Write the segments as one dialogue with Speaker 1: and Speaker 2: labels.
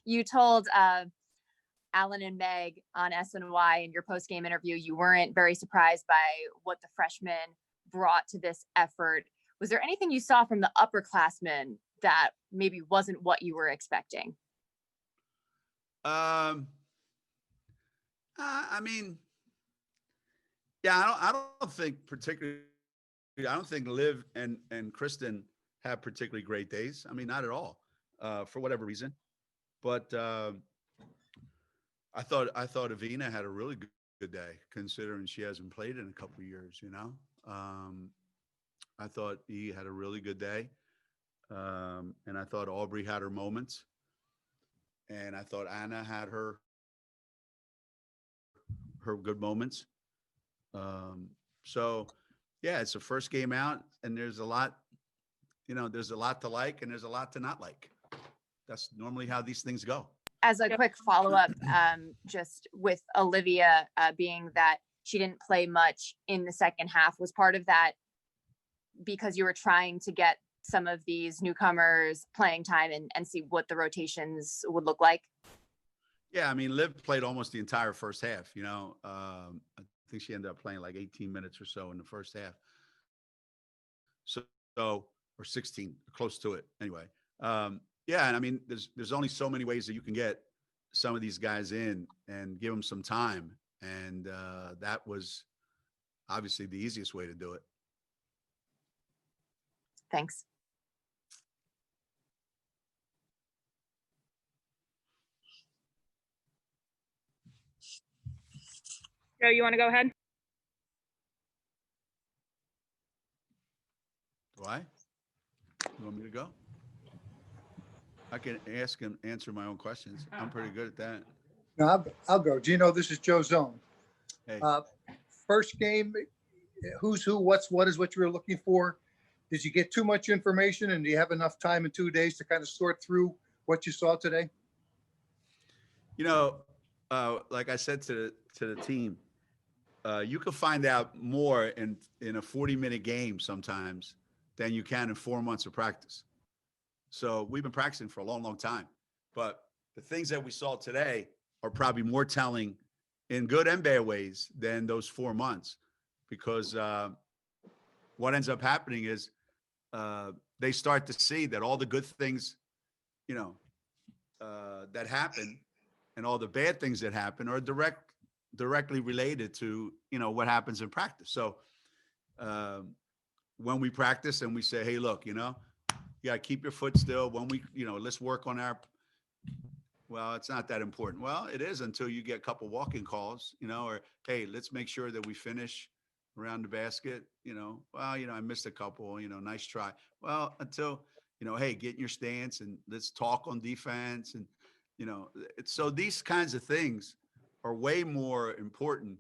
Speaker 1: You told Alan and Meg on SNY in your post-game interview, you weren't very surprised by what the freshmen brought to this effort. Was there anything you saw from the upperclassmen that maybe wasn't what you were expecting?
Speaker 2: I mean, yeah, I don't think particularly. I don't think Liv and Kristen have particularly great days. I mean, not at all, for whatever reason. But I thought Avina had a really good day, considering she hasn't played in a couple of years. I thought he had a really good day, and I thought Aubrey had her moments, and I thought Anna had her good moments. So, yeah, it's the first game out, and there's a lot, there's a lot to like, and there's a lot to not like. That's normally how these things go.
Speaker 1: As a quick follow-up, just with Olivia being that she didn't play much in the second half, was part of that because you were trying to get some of these newcomers playing time and see what the rotations would look like?
Speaker 2: Yeah, I mean, Liv played almost the entire first half, I think she ended up playing like 18 minutes or so in the first half. So or 16, close to it anyway. Yeah, and I mean, there's only so many ways that you can get some of these guys in and give them some time, and that was obviously the easiest way to do it.
Speaker 1: Thanks.
Speaker 3: Joe, you want to go ahead?
Speaker 2: Why? You want me to go? I can ask and answer my own questions. I'm pretty good at that.
Speaker 4: No, I'll go. Geno, this is Joe Zone.
Speaker 2: Hey.
Speaker 4: First game, who's who, what's what is what you were looking for. Did you get too much information, and do you have enough time in 2 days to kind of sort through what you saw today?
Speaker 2: Like I said to the team, you can find out more in a 40-minute game sometimes than you can in 4 months of practice. So we've been practicing for a long, long time. But the things that we saw today are probably more telling in good and bad ways than those 4 months, because what ends up happening is they start to see that all the good things, that happen and all the bad things that happen are directly related to, what happens in practice. So when we practice and we say, hey, look, you got to keep your foot still. When we, let's work on well, it's not that important. Well, it is until you get a couple walking calls, or, hey, let's make sure that we finish around the basket, well, I missed a couple, nice try. Well, until, hey, get in your stance and let's talk on defense. And, so these kinds of things are way more important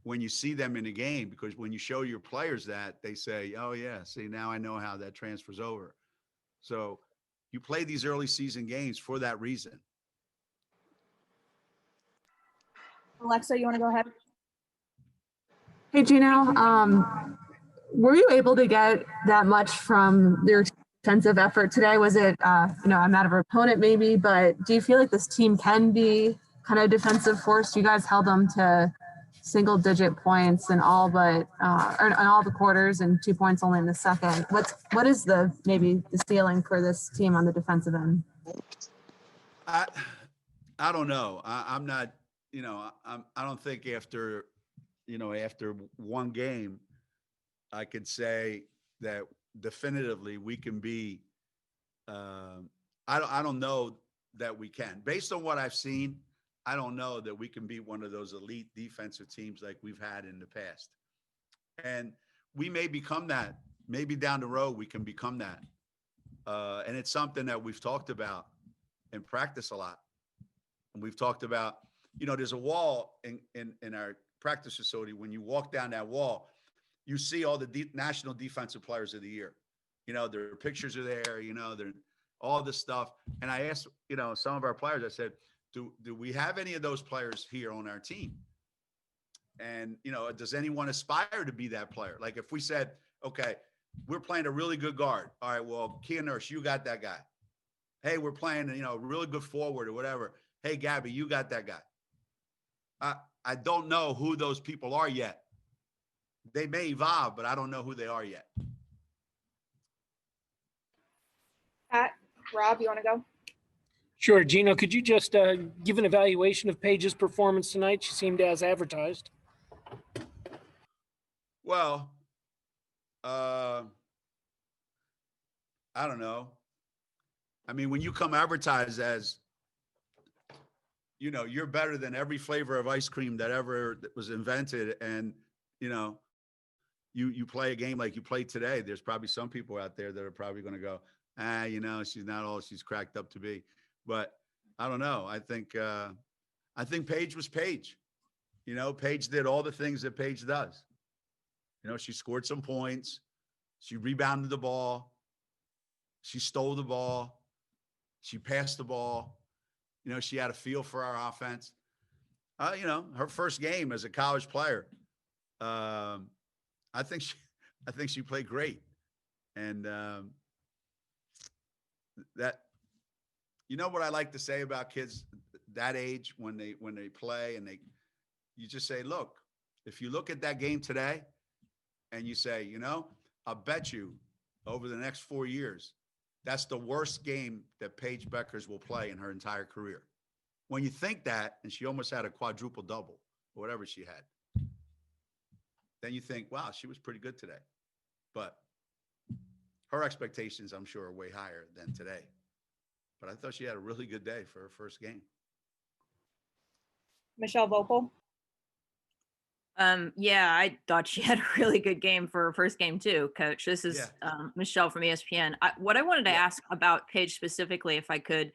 Speaker 2: when you see them in a game, because when you show your players that, they say, oh yeah, see, now I know how that transfers over. So you play these early season games for that reason.
Speaker 3: Alexa, you want to go ahead?
Speaker 5: Hey, Geno, were you able to get that much from your defensive effort today? Was it, a matter of opponent maybe, but do you feel like this team can be kind of defensive force? You guys held them to single-digit points in all but, or in all the quarters, and 2 points only in the second. What is maybe the ceiling for this team on the defensive end?
Speaker 2: I don't know. I'm not, I don't think after one game, I could say that definitively we can be, I don't know that we can. Based on what I've seen, I don't know that we can be one of those elite defensive teams like we've had in the past. And we may become that. Maybe down the road we can become that. And it's something that we've talked about in practice a lot. And we've talked about, there's a wall in our practice facility. When you walk down that wall, you see all the national defensive players of the year. Their pictures are there, they're all this stuff. And I asked, some of our players, I said, do we have any of those players here on our team? And, does anyone aspire to be that player? Like if we said, okay, we're playing a really good guard. All right, well, Kia Nurse, you got that guy. hey, we're playing, a really good forward or whatever. Hey, Gabby, you got that guy. I don't know who those people are yet. They may evolve, but I don't know who they are yet.
Speaker 3: Pat, Rob, you want to go?
Speaker 6: Sure. Geno, could you just give an evaluation of Paige's performance tonight? She seemed as advertised.
Speaker 2: Well, I don't know. I mean, when you come advertised as, you're better than every flavor of ice cream that was invented, and, you play a game like you played today, there's probably some people out there that are probably going to go, she's not all she's cracked up to be. But I don't know. I think Paige was Paige. Paige did all the things that Paige does. She scored some points. She rebounded the ball. She stole the ball. She passed the ball. She had a feel for our offense. Her first game as a college player, I think she played great. And that, what I like to say about kids that age when they play and you just say, look, if you look at that game today and you say, I'll bet you over the next 4 years, that's the worst game that Paige Bueckers will play in her entire career. When you think that, and she almost had a quadruple double or whatever she had, then you think, wow, she was pretty good today. But her expectations, I'm sure, are way higher than today. But I thought she had a really good day for her first game.
Speaker 3: Michelle Vopel.
Speaker 7: Yeah, I thought she had a really good game for her first game too, Coach. This is Michelle from ESPN. What I wanted to ask about Paige specifically, if I could,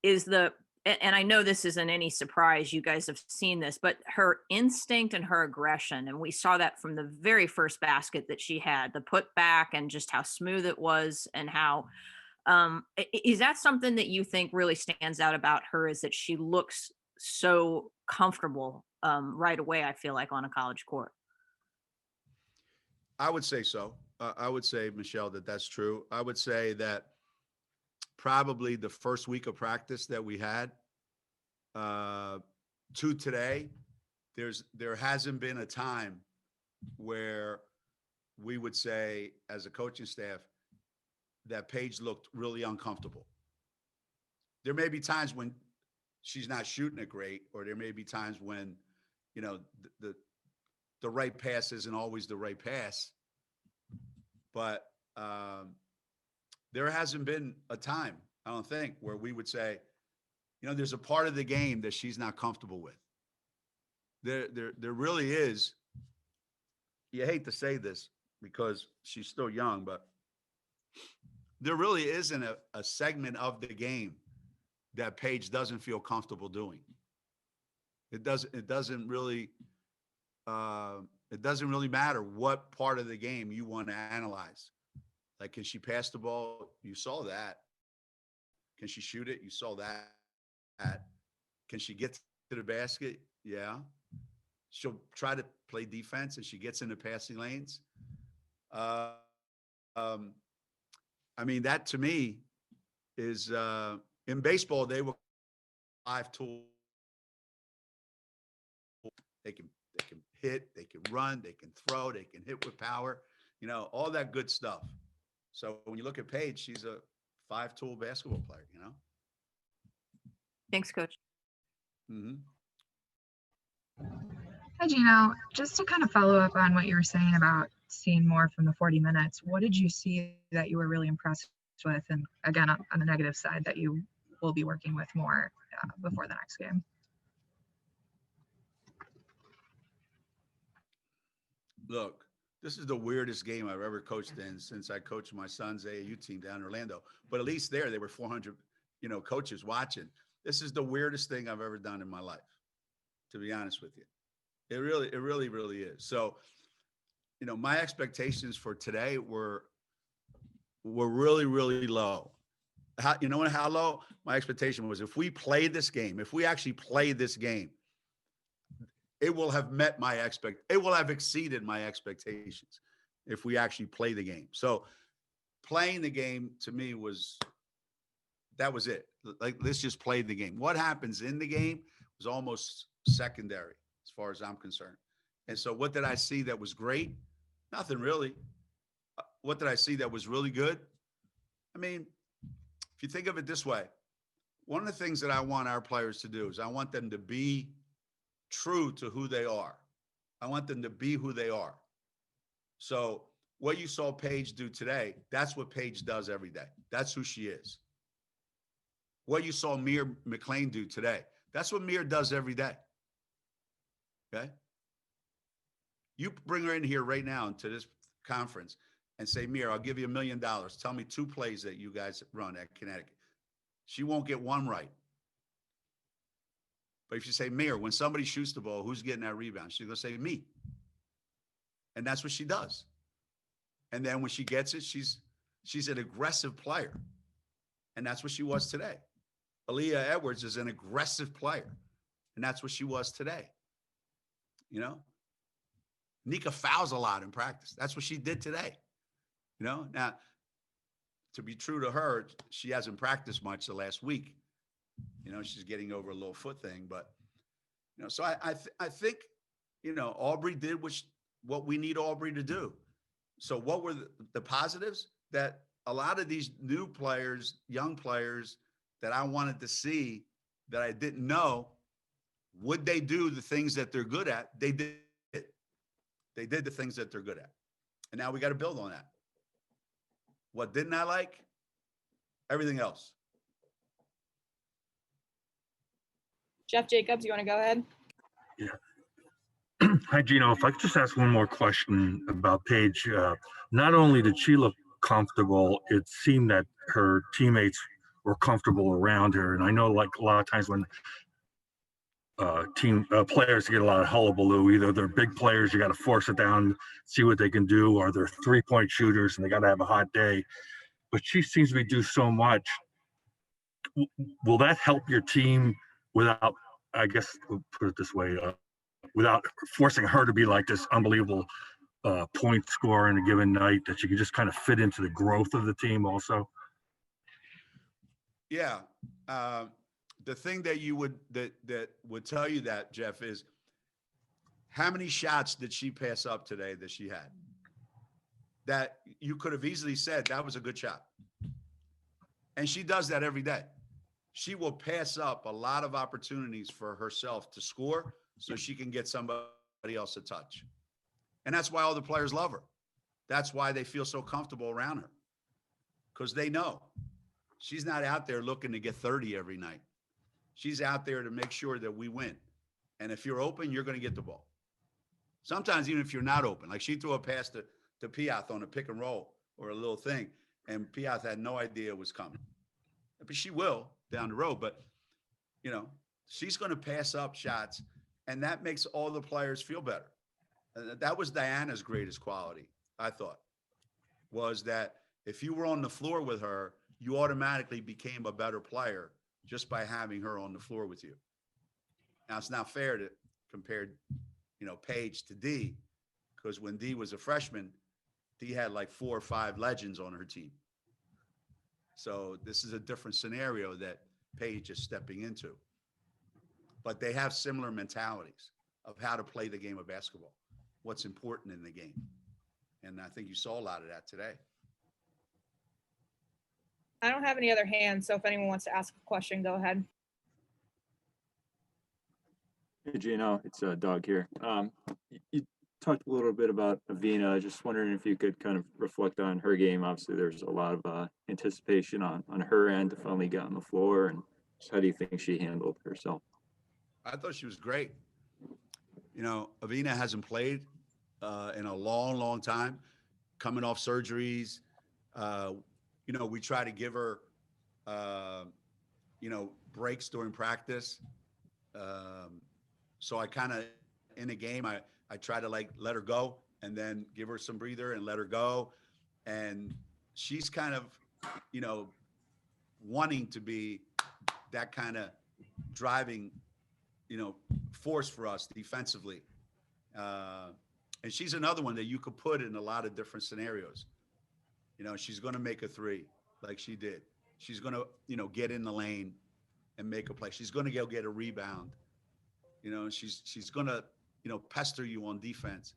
Speaker 7: is and I know this isn't any surprise, you guys have seen this, but her instinct and her aggression, and we saw that from the very first basket that she had, the put back and just how smooth it was, and how is that something that you think really stands out about her, is that she looks so comfortable right away, I feel like, on a college court?
Speaker 2: I would say so. I would say, Michelle, that's true. I would say that probably the first week of practice that we had to today, there hasn't been a time where we would say as a coaching staff that Paige looked really uncomfortable. There may be times when she's not shooting it great, or there may be times when, the right pass isn't always the right pass. But there hasn't been a time, I don't think, where we would say, there's a part of the game that she's not comfortable with. There really is. You hate to say this because she's still young, but there really isn't a segment of the game that Paige doesn't feel comfortable doing. It doesn't really matter what part of the game you want to analyze. Like, can she pass the ball? You saw that. Can she shoot it? You saw that. Can she get to the basket? Yeah. She'll try to play defense, and she gets into passing lanes. I mean, that to me is in baseball, they were 5 tools. They can hit, they can run, they can throw, they can hit with power, all that good stuff. So when you look at Paige, she's a 5-tool basketball player,
Speaker 7: Thanks, Coach.
Speaker 2: Mm-hmm.
Speaker 8: Hi, Geno. Just to kind of follow up on what you were saying about seeing more from the 40 minutes, what did you see that you were really impressed with? And again, on the negative side, that you will be working with more before the next game?
Speaker 2: Look, this is the weirdest game I've ever coached in since I coached my son's AAU team down in Orlando. But at least there were 400, coaches watching. This is the weirdest thing I've ever done in my life, to be honest with you. It really, really is. So, my expectations for today were really, really low. How low? My expectation was, if we play this game, if we actually play this game, it will have it will have exceeded my expectations if we actually play the game. So playing the game to me was that was it. Like, let's just play the game. What happens in the game was almost secondary as far as I'm concerned. And so what did I see that was great? Nothing really. What did I see that was really good? I mean, if you think of it this way, one of the things that I want our players to do is I want them to be true to who they are. I want them to be who they are. So what you saw Paige do today, that's what Paige does every day. That's who she is. What you saw Mir McLean do today, that's what Mir does every day. Okay? You bring her in here right now into this conference and say, Mir, I'll give you $1 million. Tell me 2 plays that you guys run at Connecticut. She won't get one right. But if you say, Mir, when somebody shoots the ball, who's getting that rebound? She's going to say, me. And that's what she does. And then when she gets it, she's an aggressive player. And that's what she was today. Aaliyah Edwards is an aggressive player. And that's what she was today. You know? Nika fouls a lot in practice. That's what she did today. You know? Now, to be true to her, she hasn't practiced much the last week. You know, she's getting over a little foot thing. But, you know, so I think, you know, Aubrey did what we need Aubrey to do. So what were the positives? That a lot of these new players, young players that I wanted to see that I didn't know, would they do the things that they're good at? They did. They did the things that they're good at. And now we got to build on that. What didn't I like? Everything else.
Speaker 3: Jeff Jacobs, you want to go ahead?
Speaker 9: Yeah. Hi, Geno. If I could just ask one more question about Paige. Not only did she look comfortable, it seemed that her teammates were comfortable around her. And I know, like, a lot of times when players get a lot of hullabaloo, either they're big players, you got to force it down, see what they can do, or they're 3-point shooters and they got to have a hot day. But she seems to be do so much. Will that help your team without, I guess, we'll put it this way, without forcing her to be like this unbelievable point scorer in a given night, that you can just kind of fit into the growth of the team also?
Speaker 2: Yeah. The thing that that would tell you that, Jeff, is how many shots did she pass up today that she had? That you could have easily said that was a good shot. And she does that every day. She will pass up a lot of opportunities for herself to score so she can get somebody else a touch. And that's why all the players love her. That's why they feel so comfortable around her, because they know she's not out there looking to get 30 every night. She's out there to make sure that we win. And if you're open, you're going to get the ball. Sometimes even if you're not open, like she threw a pass to Piath on a pick and roll or a little thing, and Piath had no idea it was coming. But she will down the road. But, you know, she's going to pass up shots, and that makes all the players feel better. That was Diana's greatest quality, I thought, was that if you were on the floor with her, you automatically became a better player just by having her on the floor with you. Now, it's not fair to compare, you know, Paige to Dee, because when Dee was a freshman, Dee had like 4 or 5 legends on her team. So this is a different scenario that Paige is stepping into. But they have similar mentalities of how to play the game of basketball, what's important in the game. And I think you saw a lot of that today.
Speaker 3: I don't have any other hands, so if anyone wants to ask a question, go ahead.
Speaker 10: Hey, Geno, it's Doug here. You talked a little bit about Avina. Just wondering if you could kind of reflect on her game. Obviously, there's a lot of anticipation on her end to finally get on the floor. And just how do you think she handled herself?
Speaker 2: I thought she was great. You know, Avina hasn't played in a long, long time, coming off surgeries. You know, we try to give her, you know, breaks during practice. So I kind of, in a game, I try to like let her go and then give her some breather and let her go. And she's kind of, you know, wanting to be that kind of driving, you know, force for us defensively. And she's another one that you could put in a lot of different scenarios. You know, she's going to make a 3 like she did. She's going to, get in the lane and make a play. She's going to go get a rebound. She's going to, pester you on defense.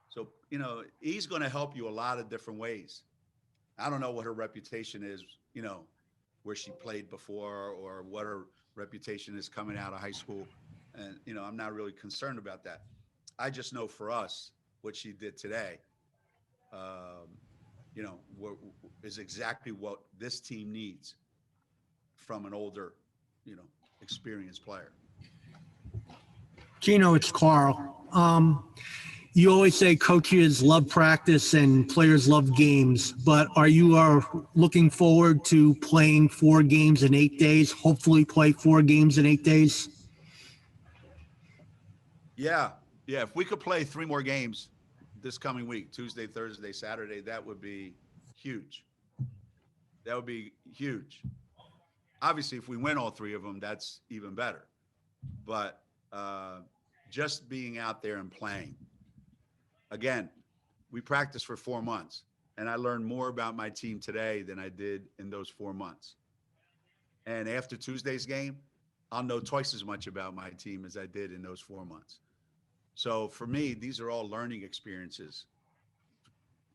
Speaker 2: So, he's going to help you a lot of different ways. I don't know what her reputation is, where she played before or what her reputation is coming out of high school. And, I'm not really concerned about that. I just know for us, what she did today, is exactly what this team needs from an older, experienced player.
Speaker 11: Geno, it's Carl. You always say coaches love practice and players love games, but are you looking forward to playing 4 games in 8 days, hopefully play 4 games in 8 days?
Speaker 2: Yeah. If we could play 3 more games this coming week, Tuesday, Thursday, Saturday, that would be huge. That would be huge. Obviously, if we win all 3 of them, that's even better. But just being out there and playing. Again, we practiced for 4 months, and I learned more about my team today than I did in those 4 months. And after Tuesday's game, I'll know twice as much about my team as I did in those 4 months. So for me, these are all learning experiences,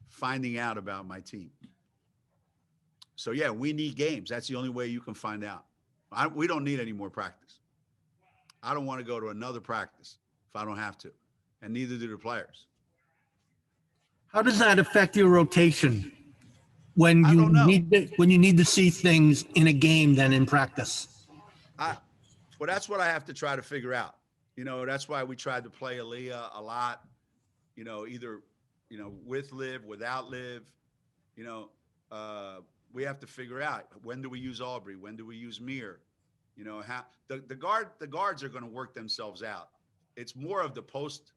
Speaker 2: finding out about my team. So yeah, we need games. That's the only way you can find out. We don't need any more practice. I don't want to go to another practice if I don't have to, and neither do the players.
Speaker 11: How does that affect your rotation when you need to see things in a game than in practice?
Speaker 2: Well, that's what I have to try to figure out. That's why we tried to play Aaliyah a lot, either, with Liv, without Liv. We have to figure out, when do we use Aubrey? When do we use Mir? How the guards are going to work themselves out. It's more of the post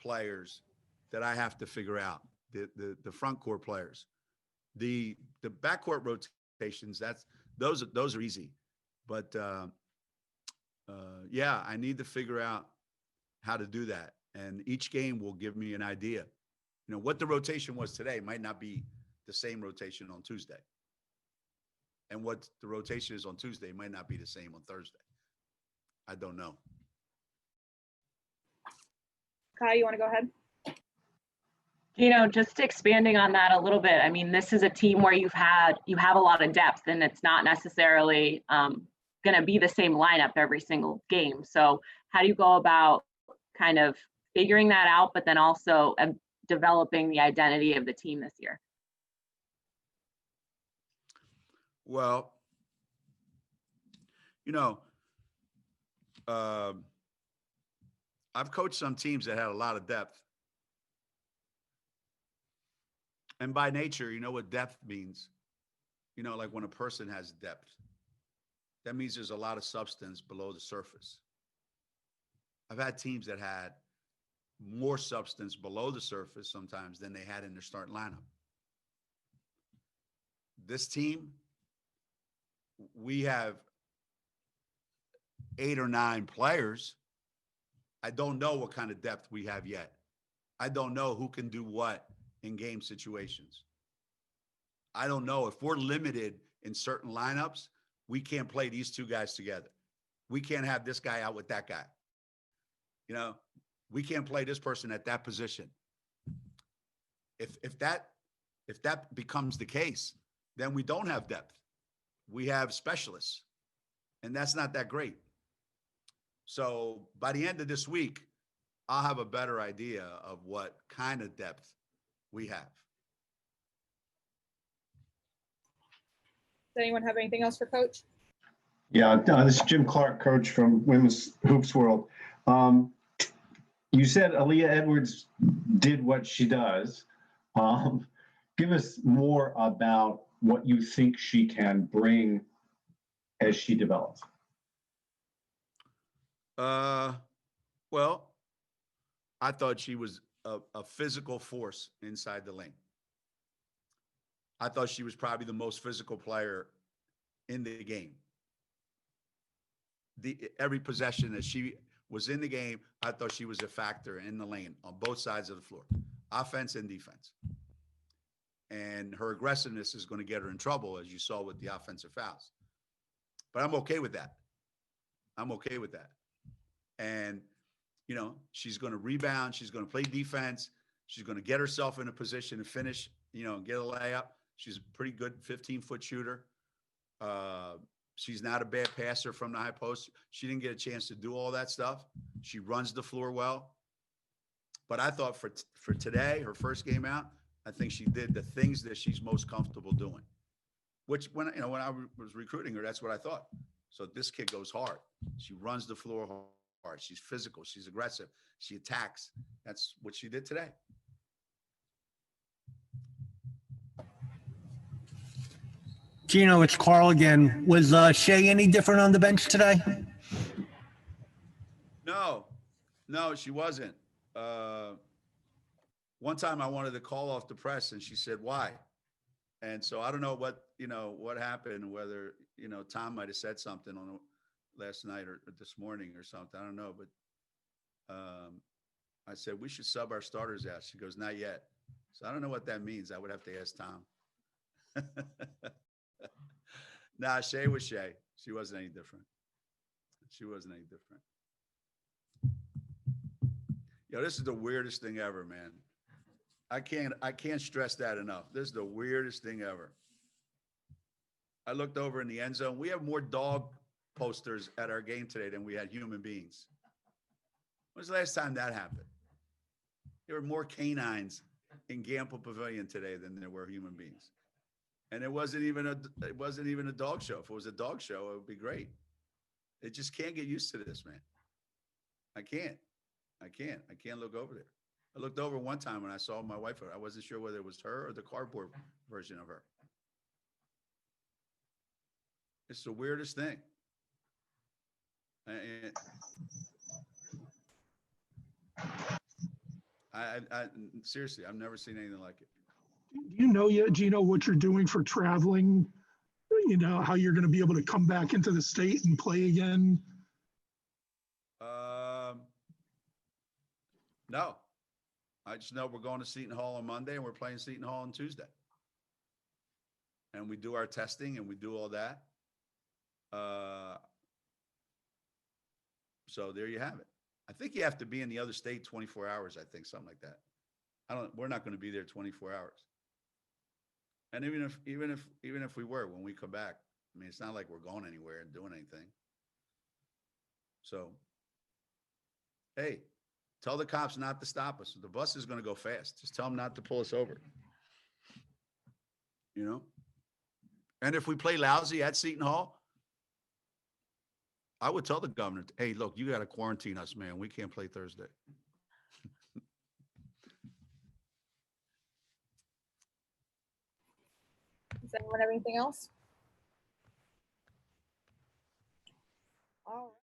Speaker 2: players that I have to figure out, the front court players. The backcourt rotations, those are easy. But yeah, I need to figure out how to do that. And each game will give me an idea. What the rotation was today might not be the same rotation on Tuesday. And what the rotation is on Tuesday might not be the same on Thursday. I don't know.
Speaker 3: Kai, you want to go ahead?
Speaker 12: Just expanding on that a little bit. I mean, this is a team where you have a lot of depth, and it's not necessarily going to be the same lineup every single game. So how do you go about kind of figuring that out, but then also developing the identity of the team this year?
Speaker 2: Well, I've coached some teams that had a lot of depth. And by nature, you know what depth means? Like when a person has depth, that means there's a lot of substance below the surface. I've had teams that had more substance below the surface sometimes than they had in their starting lineup. This team, we have 8 or 9 players. I don't know what kind of depth we have yet. I don't know who can do what in game situations. I don't know if we're limited in certain lineups. We can't play these 2 guys together. We can't have this guy out with that guy. We can't play this person at that position. If that becomes the case, then we don't have depth. We have specialists, and that's not that great. So by the end of this week, I'll have a better idea of what kind of depth we have.
Speaker 3: Does anyone have anything else for Coach?
Speaker 13: Yeah, this is Jim Clark, coach from Women's Hoops World. You said Aaliyah Edwards did what she does. Give us more about what you think she can bring as she develops.
Speaker 2: Well, I thought she was a physical force inside the lane. I thought she was probably the most physical player in the game. Every possession that she was in the game, I thought she was a factor in the lane on both sides of the floor, offense and defense. And And her aggressiveness is going to get her in trouble, as you saw with the offensive fouls. But I'm okay with that. I'm okay with that. And, you know, she's going to rebound. She's going to play defense. She's going to get herself in a position to finish, you know, and get a layup. She's a pretty good 15-foot shooter. She's not a bad passer from the high post. She didn't get a chance to do all that stuff. She runs the floor well. But I thought for today, her first game out, I think she did the things that she's most comfortable doing. Which when I was recruiting her, that's what I thought. So this kid goes hard. She runs the floor hard. She's physical. She's aggressive. She attacks. That's what she did today.
Speaker 11: Geno, it's Carl again. Was Shea any different on the bench today?
Speaker 2: No, she wasn't. One time I wanted to call off the press and she said, why? And so I don't know what happened, whether, Tom might've said something on last night or this morning or something. I don't know, but I said, we should sub our starters out. She goes, not yet. So I don't know what that means. I would have to ask Tom. Nah, Shea was Shea. She wasn't any different. Yo, this is the weirdest thing ever, man. I can't stress that enough. This is the weirdest thing ever. I looked over in the end zone. We have more dog posters at our game today than we had human beings. When was the last time that happened? There were more canines in Gamble Pavilion today than there were human beings. And it wasn't even a dog show. If it was a dog show, it would be great. It just can't get used to this, man. I can't look over there. I looked over one time when I saw my wife. I wasn't sure whether it was her or the cardboard version of her. It's the weirdest thing. I seriously, I've never seen anything like it.
Speaker 14: Do you know yet, Geno, what you're doing for traveling? You know, how you're going to be able to come back into the state and play again?
Speaker 2: No. I just know we're going to Seton Hall on Monday and we're playing Seton Hall on Tuesday. And we do our testing and we do all that. So there you have it. I think you have to be in the other state 24 hours, I think, something like that. We're not going to be there 24 hours. And even if we were, when we come back, I mean, it's not like we're going anywhere and doing anything. So, hey, tell the cops not to stop us. The bus is going to go fast. Just tell them not to pull us over. And if we play lousy at Seton Hall, I would tell the governor, hey, look, you got to quarantine us, man. We can't play Thursday.
Speaker 3: Does anyone have anything else? All right.